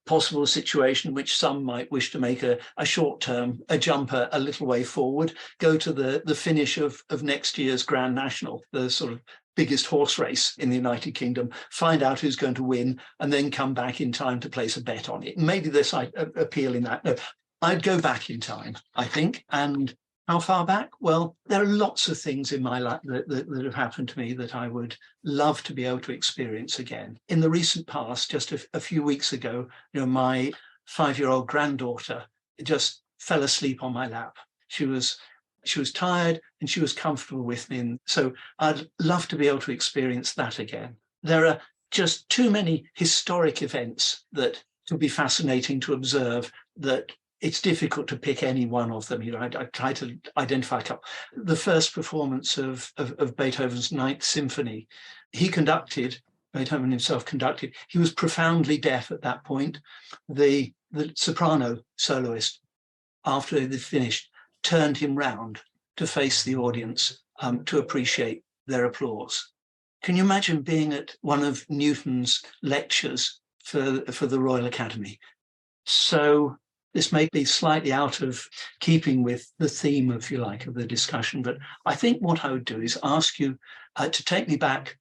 possible situation in which some might wish to make a short-term, a jumper a little way forward, go to the finish of next year's Grand National, the sort of biggest horse race in the United Kingdom, find out who's going to win, and then come back in time to place a bet on it. Maybe there's appeal in that. No, I'd go back in time, I think. And how far back? Well, there are lots of things in my life that have happened to me that I would love to be able to experience again. In the recent past, just a few weeks ago, my 5-year-old granddaughter just fell asleep on my lap. She was tired and she was comfortable with me. And so I'd love to be able to experience that again. There are just too many historic events that would be fascinating to observe that it's difficult to pick any one of them. I try to identify a couple. The first performance of Beethoven's Ninth Symphony, Beethoven himself conducted. He was profoundly deaf at that point. The soprano soloist, after they finished, turned him round to face the audience to appreciate their applause. Can you imagine being at one of Newton's lectures for the Royal Academy? So this may be slightly out of keeping with the theme, if you like, of the discussion, but I think what I would do is ask you to take me back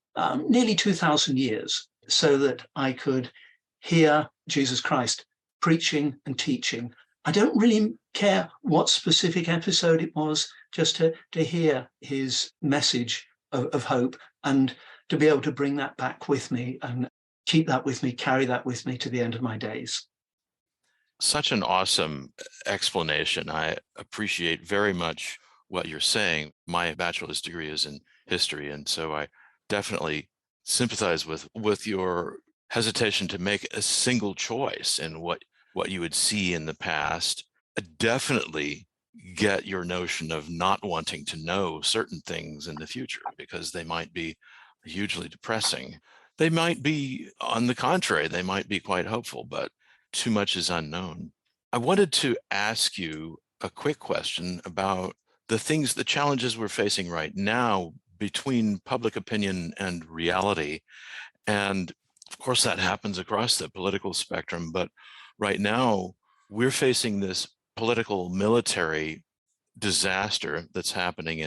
nearly 2,000 years so that I could hear Jesus Christ preaching and teaching. I don't really care what specific episode it was, just to hear his message of hope and to be able to bring that back with me and keep that with me, carry that with me to the end of my days. Such an awesome explanation. I appreciate very much what you're saying. My bachelor's degree is in history, and so I definitely sympathize with your hesitation to make a single choice in what you would see in the past. I definitely get your notion of not wanting to know certain things in the future because they might be hugely depressing. They might be, on the contrary, they might be quite hopeful, but too much is unknown. I wanted to ask you a quick question about the challenges we're facing right now between public opinion and reality. And of course, that happens across the political spectrum, but right now we're facing this political military disaster that's happening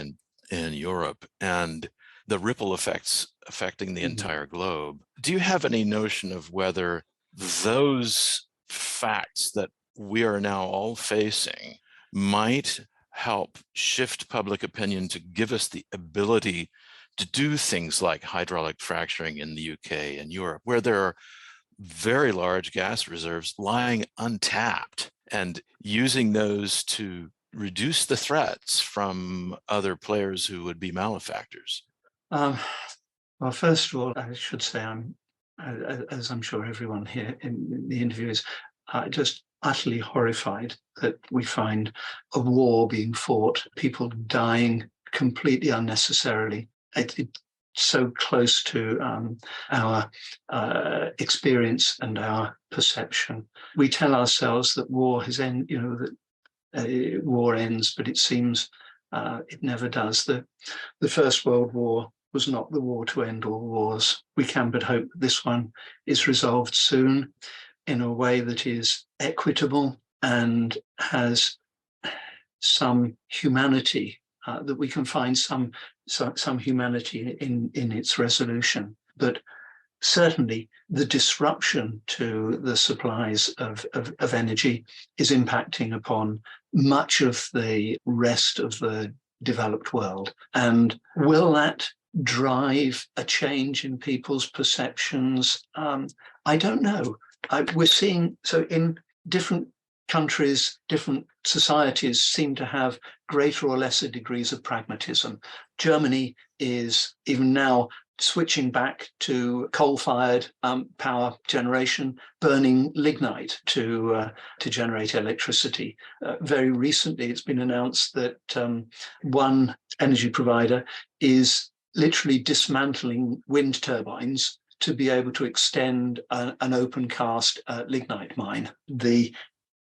in Europe and the ripple effects affecting the entire globe. Do you have any notion of whether those facts that we are now all facing might help shift public opinion to give us the ability to do things like hydraulic fracturing in the UK and Europe, where there are very large gas reserves lying untapped, and using those to reduce the threats from other players who would be malefactors? Well, first of all, I should say as I'm sure everyone here in the interview is, just utterly horrified that we find a war being fought, people dying completely unnecessarily. It's so close to our experience and our perception. We tell ourselves that war has ended, that war ends, but it seems it never does. The First World War was not the war to end all wars. We can but hope that this one is resolved soon in a way that is equitable and has some humanity, that we can find some humanity in its resolution. But certainly the disruption to the supplies of energy is impacting upon much of the rest of the developed world. And will that drive a change in people's perceptions? I don't know. We're seeing, so in different countries, different societies seem to have greater or lesser degrees of pragmatism. Germany is even now switching back to coal-fired power generation, burning lignite to generate electricity. Very recently, it's been announced that one energy provider is literally dismantling wind turbines to be able to extend an open cast lignite mine. The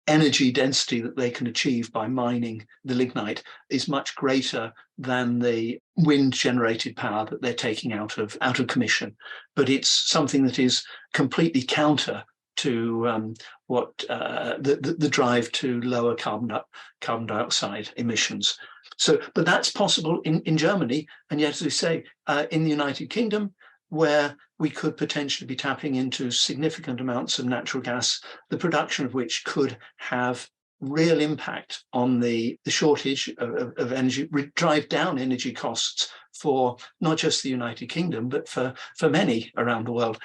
energy density that they can achieve by mining the lignite is much greater than the wind generated power that they're taking out of commission. But it's something that is completely counter to what the drive to lower carbon dioxide emissions. So, but that's possible in Germany, and yet, as we say, in the United Kingdom, where we could potentially be tapping into significant amounts of natural gas, the production of which could have real impact on the shortage of energy, drive down energy costs for not just the United Kingdom, but for many around the world.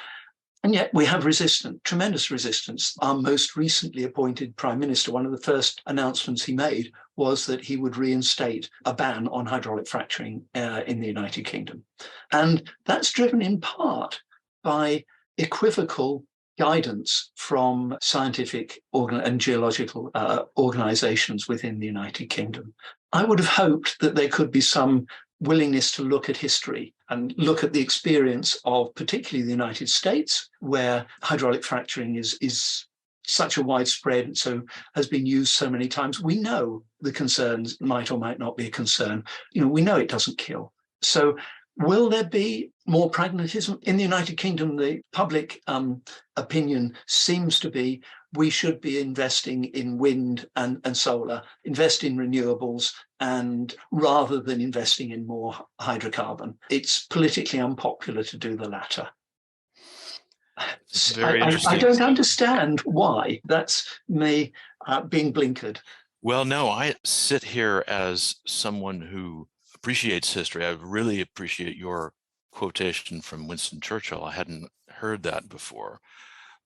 And yet we have resistance, tremendous resistance. Our most recently appointed Prime Minister, one of the first announcements he made was that he would reinstate a ban on hydraulic fracturing in the United Kingdom. And that's driven in part by equivocal guidance from scientific and geological organizations within the United Kingdom. I would have hoped that there could be some willingness to look at history and look at the experience of particularly the United States, where hydraulic fracturing is such a widespread, so has been used so many times. We know the concerns might or might not be a concern. We know it doesn't kill. So will there be more pragmatism? In the United Kingdom, the public opinion seems to be we should be investing in wind and solar, invest in renewables, and rather than investing in more hydrocarbon. It's politically unpopular to do the latter. Very interesting. I don't understand why. That's me being blinkered. Well, no, I sit here as someone who appreciates history. I really appreciate your quotation from Winston Churchill. I hadn't heard that before.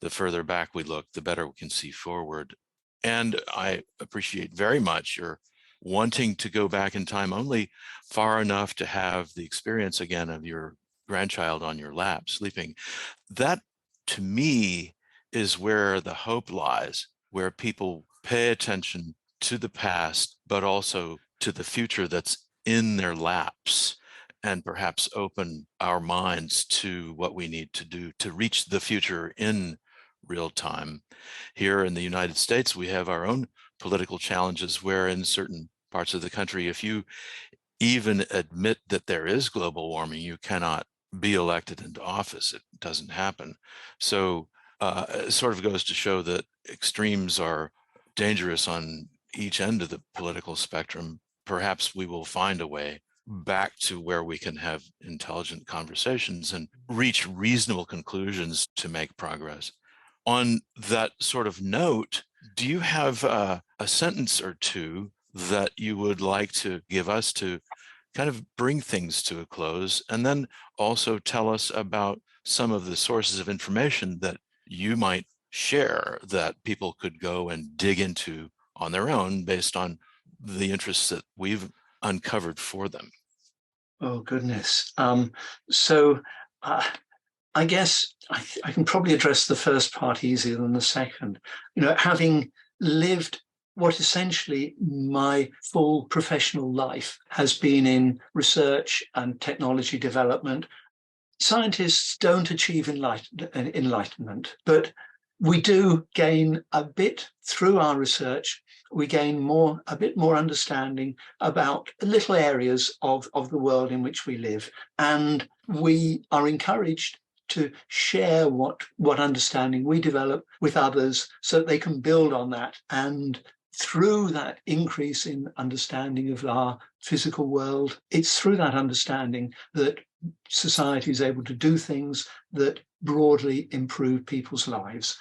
The further back we look, the better we can see forward. And I appreciate very much your wanting to go back in time only far enough to have the experience again of your grandchild on your lap sleeping. That, to me, is where the hope lies, where people pay attention to the past, but also to the future that's in their laps, and perhaps open our minds to what we need to do to reach the future in real time. Here in the United States, we have our own political challenges where in certain parts of the country, if you even admit that there is global warming, you cannot be elected into office. It doesn't happen. So it sort of goes to show that extremes are dangerous on each end of the political spectrum. Perhaps we will find a way back to where we can have intelligent conversations and reach reasonable conclusions to make progress. On that sort of note, do you have a sentence or two that you would like to give us to kind of bring things to a close, and then also tell us about some of the sources of information that you might share that people could go and dig into on their own based on the interests that we've uncovered for them? Oh, goodness. I guess I can probably address the first part easier than the second. Having lived what essentially my full professional life has been in research and technology development, scientists don't achieve enlightenment, but we do gain a bit through our research. We gain a bit more understanding about little areas of the world in which we live. And we are encouraged to share what understanding we develop with others so that they can build on that. And through that increase in understanding of our physical world, it's through that understanding that society is able to do things that broadly improve people's lives.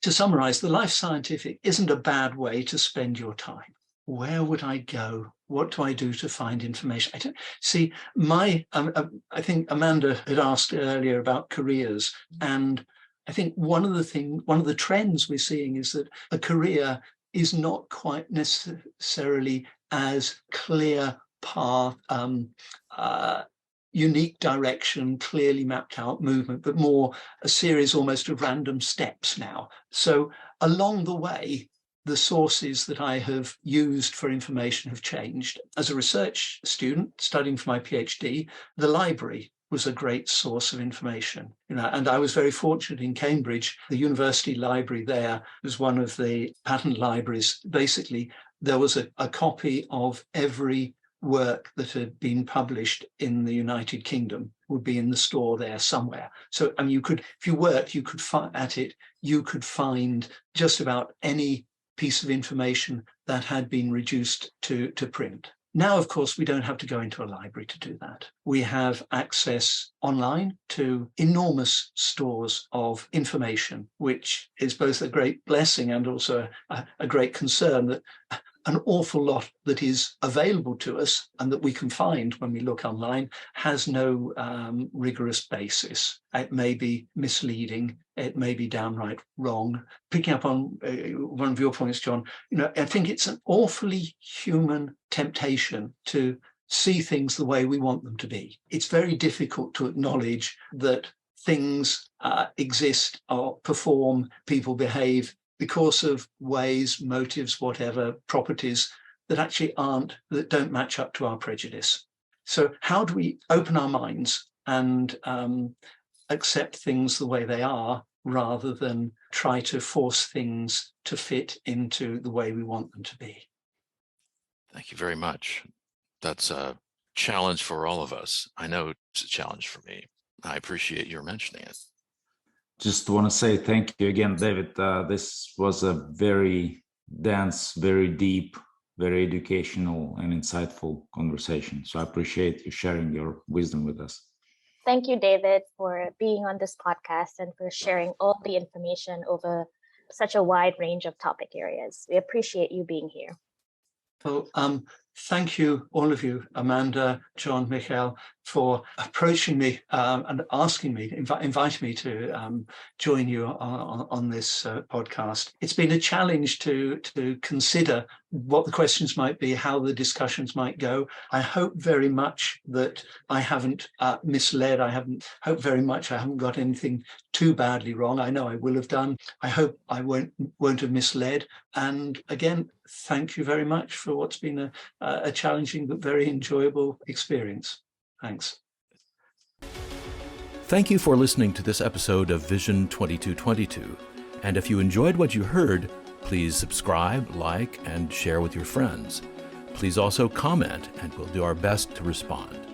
To summarize, the life scientific isn't a bad way to spend your time. Where would I go? What do I do to find information? I don't see I think Amanda had asked earlier about careers. And I think one of the trends we're seeing is that a career is not quite necessarily as clear path, unique direction, clearly mapped out movement, but more a series almost of random steps now. So along the way, the sources that I have used for information have changed. As a research student studying for my PhD, the library was a great source of information. And I was very fortunate in Cambridge. The university library there was one of the patent libraries. Basically, there was a copy of every work that had been published in the United Kingdom would be in the store there somewhere. So, I mean, you could, if you worked, you could you could find just about any piece of information that had been reduced to print. Now, of course, we don't have to go into a library to do that. We have access online to enormous stores of information, which is both a great blessing and also a great concern that an awful lot that is available to us and that we can find when we look online has no rigorous basis. It may be misleading. It may be downright wrong. Picking up on one of your points, John, I think it's an awfully human temptation to see things the way we want them to be. It's very difficult to acknowledge that things exist or perform, people behave because of ways, motives, whatever, properties that actually that don't match up to our prejudice. So how do we open our minds and accept things the way they are rather than try to force things to fit into the way we want them to be? Thank you very much. That's a challenge for all of us. I know it's a challenge for me. I appreciate your mentioning it. Just want to say thank you again, David. This was a very dense, very deep, very educational and insightful conversation. So I appreciate you sharing your wisdom with us. Thank you, David, for being on this podcast and for sharing all the information over such a wide range of topic areas. We appreciate you being here. So thank you, all of you, Amanda, John, Mikhail, for approaching me and asking me, inviting me to join you on this podcast. It's been a challenge to consider what the questions might be, how the discussions might go. I hope very much that I haven't misled. I hope very much I haven't got anything too badly wrong. I know I will have done. I hope I won't have misled. And again, thank you very much for what's been a challenging but very enjoyable experience. Thanks. Thank you for listening to this episode of Vision 2222. And if you enjoyed what you heard, please subscribe, like, and share with your friends. Please also comment, and we'll do our best to respond.